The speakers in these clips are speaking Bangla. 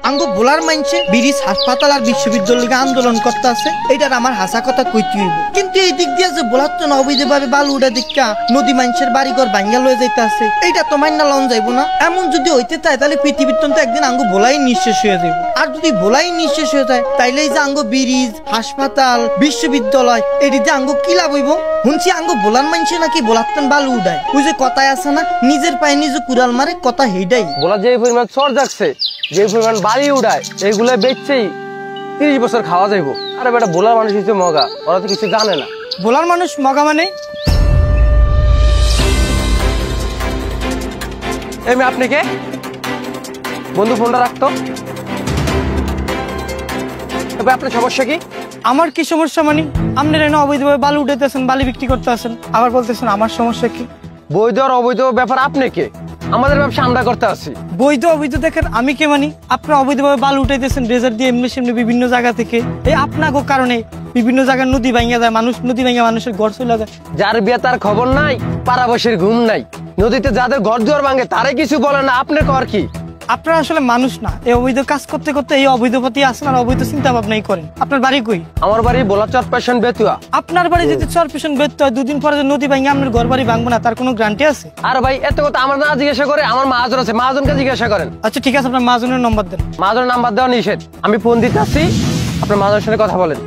আঙ্গো বোলার মানছে ব্রিজ হাসপাতাল আর বিশ্ববিদ্যালয় আন্দোলন করতে আছে, এটার আমার হাসা কথা কইতে হইব। কিন্তু এই দিক দিয়ে যে বোলার তো অবৈধভাবে বালু উড়া দিকা নদী মানুষের বাড়িঘর ভাঙ্গা লয়ে যাইতে আছে, এইটা তো মাইনা লন যাইব না। এমন যদি হইতে চায় তাহলে পৃথিবীর তো একদিন আঙ্গো বোলাই নিঃশেষ হয়ে যাইব। আর যদি বোলাই নিঃশেষ হয়ে যায় তাইলে যে আঙ্গো ব্রিজ হাসপাতাল বিশ্ববিদ্যালয় এটিতে আঙ্গো কি লাভ হইব? শুনছি আঙ্গো বোলার মানছে নাকি বোলার বালু উড়ায়। ওই যে কথায় আছে না, নিজের পায়ে নিজে কুড়াল মারে, কথা হেইটাই। বোলা যে পরিমাণ চর যাচ্ছে, যে পরিমাণ বালি উড়ায়, এইগুলো বেচছেই 30 বছর খাওয়া যাইব। আরে বেটা বোলার মানুষ হচ্ছে মগা, ওরা তো কিছু জানে না। বোলার মানুষ মগা মানে? এমনি আপনি কে? বন্ধু ফোনটা রাখতো। তবে আপনার সমস্যা কি? আমার কি সমস্যা মানে? আপনারা না অবৈধভাবে বালু উঠাইতেছেন, বালি বিক্রি করতে আসেন, আবার বলতেছেন আমার সমস্যা কি? বৈধ আর অবৈধ ব্যাপার আপনি কে? আমাদের ব্যবসা আমরা করতে আসি। বৈধ অবৈধ দেখেন আমি কে মানি? আপনারা অবৈধভাবে বালু উঠাইতেছেন ড্রেজার দিয়ে এমনি সেমনি বিভিন্ন জায়গা থেকে। এই আপনাকে কারণে বিভিন্ন জায়গায় নদী ভাঙিয়া যায়, মানুষ নদী ভাঙিয়া মানুষের ঘর চলে যায়। যার বিয়ে তার খবর নাই, পাড়াবাসীর ঘুম নাই। নদীতে যাদের ঘর দুয়ার ভাঙে তারে কিছু বলে না, আপনার কর কি? আপনারা আসলে মানুষ না, এই অবৈধ কাজ করতে করতে এই অবৈধ পথে আসেন আর অবৈধ চিন্তা ভাবনাই করেন। আপনার বাড়ি কই? আমার বাড়ি বোলাচর পেশন বেতুয়া। আপনার বাড়ি যদি চরপেশন বেতুয়া, দুদিন পরে নদী ভাঙিয়ে আপনার ঘর বাড়ি ভাঙবো না, তার কোনো গ্যারান্টি আছে? আর ভাই এত কথা আমার না জিজ্ঞাসা করে, আমার মাহাজন আছে, মাহাজনকে জিজ্ঞাসা করেন। আচ্ছা ঠিক আছে, আপনার মাহাজনের নম্বর দেন। মাহাজনের নাম্বার দেওয়া নিষেধ, আমি ফোন দিতে আসছি, আপনার মাহাজনের সাথে কথা বলেন।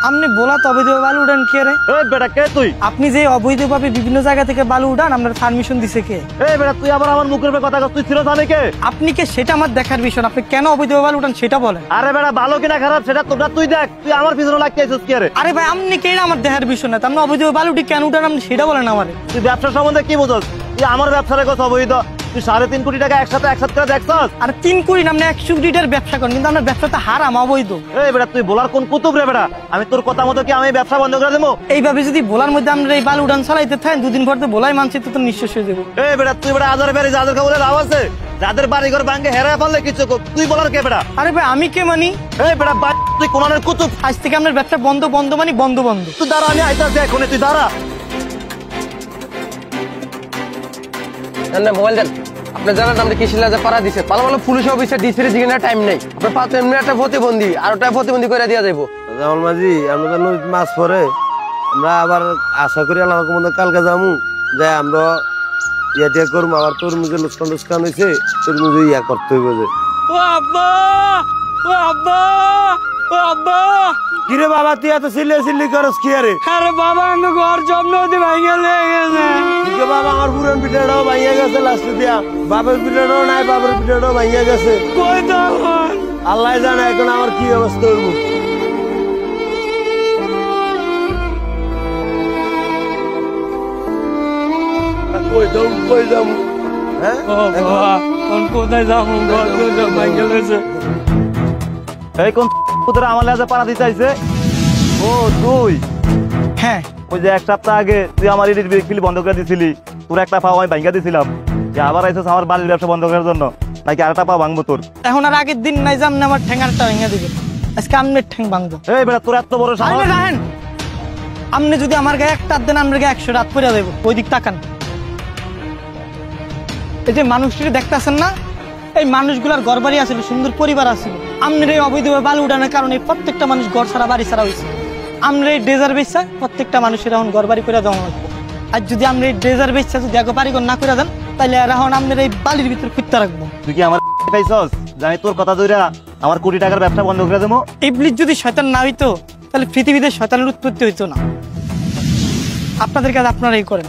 আপনি বলা তো অবৈধভাবে বালু উড়ান কে রে? এই বেটা কে তুই? আপনি যে অবৈধভাবে বিভিন্ন জায়গা থেকে বালু উড়ান, আপনার পারমিশন দিছে কে? এই বেটা তুই আবার আমার মুখের উপরে কথা কস, তুই ছিল জানে কে? আপনি কে সেটা আমার দেখার বিষয় না, আপনি কেন অবৈধভাবে বালু উঠান সেটা বলেন। আরে বেটা ভালো কিনা খারাপ সেটা তোরা তুই দেখ, তুই আমার পিছনে লাগতে আছিস কি রে? আরে ভাই আপনি কে আমার দেখার বিষয় না, আপনি অবৈধভাবে বালুটি কেন উঠান আপনি সেটা বলেন আমারে। তুই ব্যবসা সম্বন্ধে কি বুঝছ? তুই আমার ব্যবসার কথা অবৈধ, তুই 3.5 কোটি টাকা একসাথে করে দেখছস? আর 3 কোটি আপনি 100 কোটির ব্যবসা করেন, কিন্তু আপনার ব্যবসাটা হারাম অবৈধ। এই বেটা তুই বলার কোন কুতুব রে বেটা? আমি তোর কথা মতো কি আমি ব্যবসা বন্ধ করে দেবো? এইভাবে যদি বলার মধ্যে আমরা এই বালু উঠান চালাইতে থাকেন, দুদিন পর তো বলাই মানছি তো নিঃশেষ হয়ে যাবো। এই বেটা তুই বেটা আজার বেড়ে যাদের খবরের লাভ আছে, যাদের বাড়ি ঘর ভাঙে হেরায় পারলে কিছু তুই বলার কে বেটা? আরে ভাই আমি কে মানি? এই বেটা তুই কোনানের কুতুব। আজ থেকে আপনার ব্যবসা বন্ধ বন্ধ মানে বন্ধ বন্ধ। তুই দাঁড়া, আমি আইতাছি এখনই, তুই দাঁড়া। মোবাইল দেন। আপনি জানেন আমরা কৃষি লাজে পাড়া দিছে, ভালো ভালো পুলিশ অফিসার ডিসির জিজ্ঞাসা টাইম নেই। আপনার 5 মিনিট একটা প্রতিবন্ধী আর ওটা প্রতিবন্ধী করে দেওয়া যাবো। জামাল মাঝি আমরা তো নদীতে মাছ পরে, আমরা আবার আশা করি আল্লাহ মধ্যে কালকে যাবো, যে আমরা ইয়া করবো। আবার তরমুজের লুস্কান হয়েছে, তরমুজে ইয়া করতে হইব। যে ও আব্বা, ও আব্বা, ও আব্বা। কিরে বাবা তুই এত চিল্লি করস কি? আরে আরে বাবা আমি ঘর জব নদী ভাঙিয়ে লেগে গেছে। ঠিক বাবা, আমার পুরান পিঠাটাও ভাঙিয়া গেছে লাস্টে দিয়া, বাপের পিঠাটাও নাই, বাপের পিঠাটাও ভাঙিয়া গেছে। কই তো আল্লাহ জানে এখন আমার কি অবস্থা হইব। কই যাবো? হ্যাঁ কোথায় যাবো? ঘর জব ভাঙিয়ে গেছে। এই কোন তোরা আমার লাজে পাড়া দিতে আইছে? ও তুই? হ্যাঁ ওই যে 1 সপ্তাহ আগে তুই আমার ইডিট বিক্রি বন্ধ করে দিছিলি, তোর একটা পাও আমি ভাঙিয়ে দিছিলাম, যে আবার আইছিস আমার বাড়ির ব্যবসা বন্ধ করার জন্য, নাকি আরেকটা পা ভাঙবো তোর? এখন আর আগের দিন নাই যে আপনি আমার ঠ্যাঙ্গারটা ভেঙে দিবেন, আজকে আপনার ঠ্যাং ভাঙবো। এই বেটা তোর এত বড় সাহস! রাখেন, আপনি যদি আমার গায়ে একটা দেন আপনার গায়ে 100 রাত পরে দেবো। ওই দিক তাকান, এই যে মানুষটি দেখতেছেন না, এই মানুষগুলার ঘর বাড়ি আছিল, সুন্দর পরিবার আছিল। আপনার এই অবৈধভাবে বালু উঠানোর কারণে প্রত্যেকটা মানুষ ঘর ছাড়া বাড়ি ছাড়া হয়েছে। আমরা এই ড্রেজার বেচা প্রত্যেকটা মানুষের এখন ঘর বাড়ি করে দেওয়া লাগবে। আর যদি আমরা এই ড্রেজার বেচা যদি আগে বাড়ি ঘর না করে দেন, তাহলে এখন আপনার এই বালির ভিতরে খুঁজতে রাখবো। তুই কি আমার খাইছস? জানি তোর কথা ধইরা আমার কোটি টাকার ব্যবসা বন্ধ করে দেবো। ইবলিস যদি শয়তান না হইতো তাহলে পৃথিবীতে শয়তানের উৎপত্তি হইতো না। আপনাদের কাজ আপনারাই করেন।